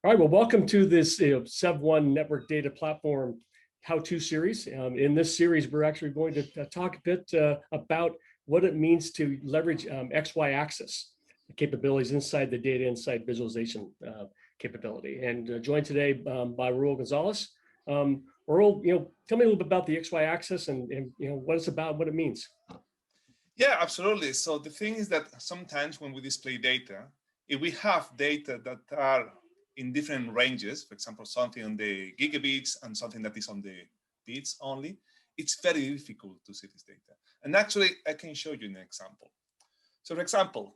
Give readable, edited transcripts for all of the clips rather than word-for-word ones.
All right, well, welcome to this SevOne Network Data Platform how-to series. In this series, we're actually going to talk a bit about what it means to leverage XY axis capabilities inside the data inside visualization capability. And joined today by Raul Gonzalez. Raul, tell me a little bit about the XY axis and what it's about, what it means. Yeah, absolutely. So the thing is that sometimes when we display data, if we have data that are in different ranges, for example, something on the gigabits and something that is on the bits only, it's very difficult to see this data. And actually, I can show you an example. So for example,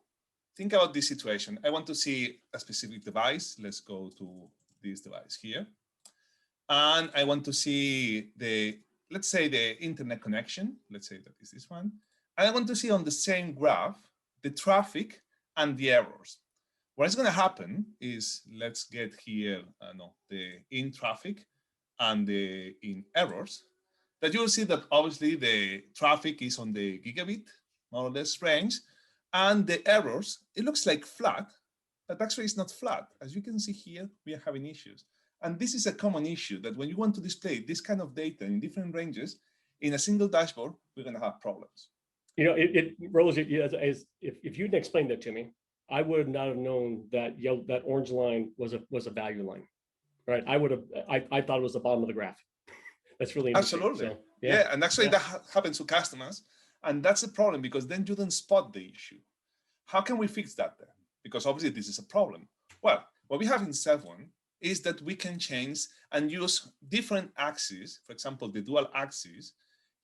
think about this situation. I want to see a specific device. Let's go to this device here. And I want to see let's say the internet connection. Let's say that is this one. And I want to see on the same graph, the traffic and the errors. What's going to happen is, let's get here the in traffic and the in errors, that you will see that obviously the traffic is on the gigabit, more or less range, and the errors, it looks like flat, but actually it's not flat. As you can see here, we are having issues. And this is a common issue, that when you want to display this kind of data in different ranges in a single dashboard, we're going to have problems. It rolls. If you'd explained that to me, I would not have known that that orange line was a value line, right? I thought it was the bottom of the graph. That's really interesting. Absolutely. So, yeah, and actually that happens to customers, and that's a problem because then you don't spot the issue. How can we fix that then? Because obviously this is a problem. Well, what we have in SevOne is that we can change and use different axes, for example, the dual axis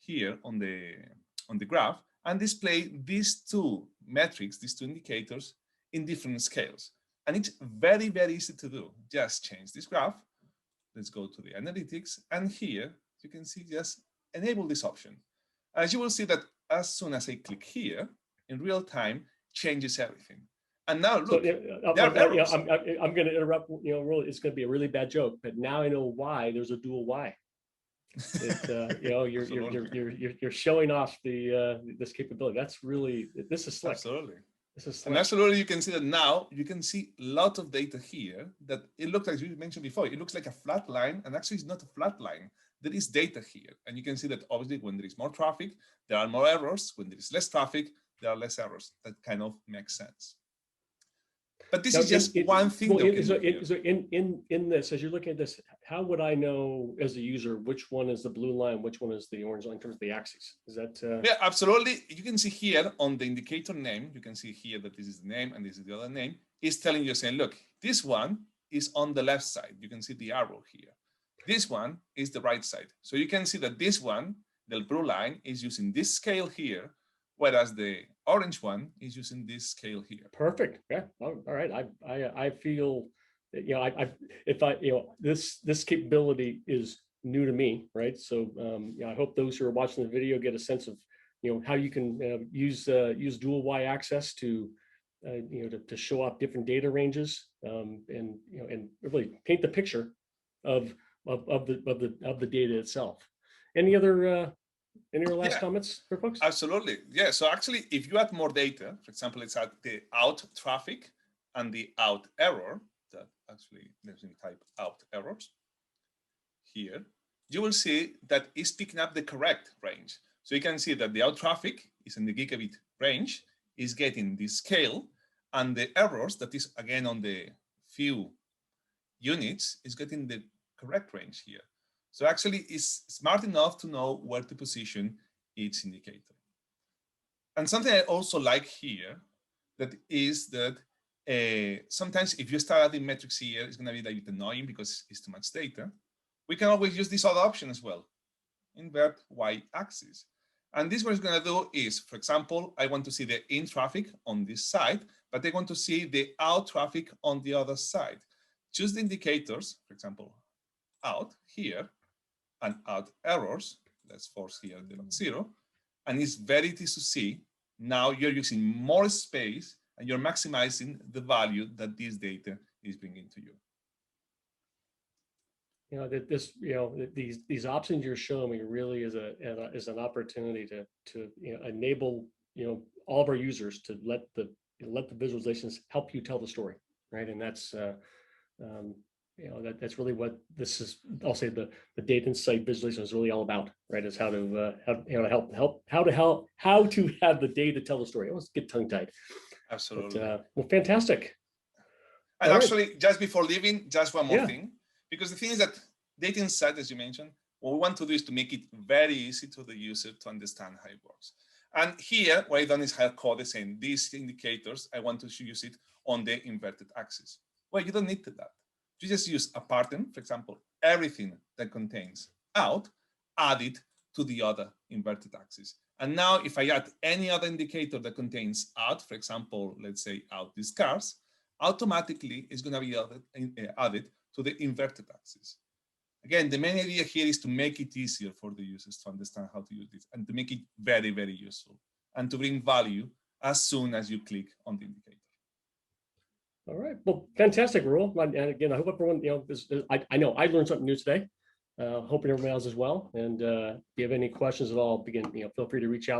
here on the graph, and display these two metrics, these two indicators in different scales. And it's very, very easy to do. Just change this graph. Let's go to the analytics. And here you can see, just enable this option. As you will see that as soon as I click here, in real time, changes everything. And now look, I'm going to interrupt. It's going to be a really bad joke, but now I know why there's a dual Y. You're showing off this capability. This is slick. Absolutely. This is slick. And absolutely, you can see that now you can see a lot of data here that it looks like you mentioned before. It looks like a flat line, and actually it's not a flat line. There is data here, and you can see that obviously when there is more traffic, there are more errors. When there is less traffic, there are less errors. That kind of makes sense. But this is just one thing. Well, in this, as you're looking at this, how would I know as a user which one is the blue line, which one is the orange line in terms of the axis? Is that? Yeah, absolutely. You can see here on the indicator name, you can see here that this is the name and this is the other name. It's telling you, saying, look, this one is on the left side. You can see the arrow here. This one is the right side. So you can see that this one, the blue line, is using this scale here, whereas the orange one is using this scale here. Perfect. Yeah. All right. I feel that, this capability is new to me, right? So I hope those who are watching the video get a sense of how you can use dual Y access to to show off different data ranges and really paint the picture of the data itself. Any other last comments for folks? Absolutely. Yeah. So actually, if you add more data, for example, let's add the out traffic and the out error, that actually, let me type out errors here, you will see that it's picking up the correct range. So you can see that the out traffic is in the gigabit range, is getting the scale, and the errors that is again on the few units is getting the correct range here. So actually it's smart enough to know where to position each indicator. And something I also like here that is that sometimes if you start adding metrics here, it's going to be a bit annoying because it's too much data. We can always use this other option as well, invert y-axis. And this what it's going to do is, for example, I want to see the in traffic on this side, but I want to see the out traffic on the other side. Choose the indicators, for example, out here, and out errors. Let's force here the 0. And it's very easy to see. Now you're using more space and you're maximizing the value that this data is bringing to you. These options you're showing me really is an opportunity to enable all of our users to let the visualizations help you tell the story, right? And that's you know, that's really what this is. I'll say the data insight visualization is really all about, right? Is how to how to have the data tell the story. I almost get tongue tied. Absolutely. But, well, fantastic. And All right. actually, just before leaving, just one more Yeah. thing, because the thing is that data insight, as you mentioned, what we want to do is to make it very easy to the user to understand how it works. And here, what I've done is hard code saying these indicators, I want to use it on the inverted axis. Well, you don't need to that. You just use a pattern, for example, everything that contains out, add it to the other inverted axis. And now if I add any other indicator that contains out, for example, let's say out these cars, automatically it's going to be added to the inverted axis. Again, the main idea here is to make it easier for the users to understand how to use this and to make it very, very useful and to bring value as soon as you click on the indicator. All right. Well, fantastic, Raul. And again, I hope everyone, you know, I know I learned something new today. Hoping everybody else as well. And if you have any questions at all, begin, you know, feel free to reach out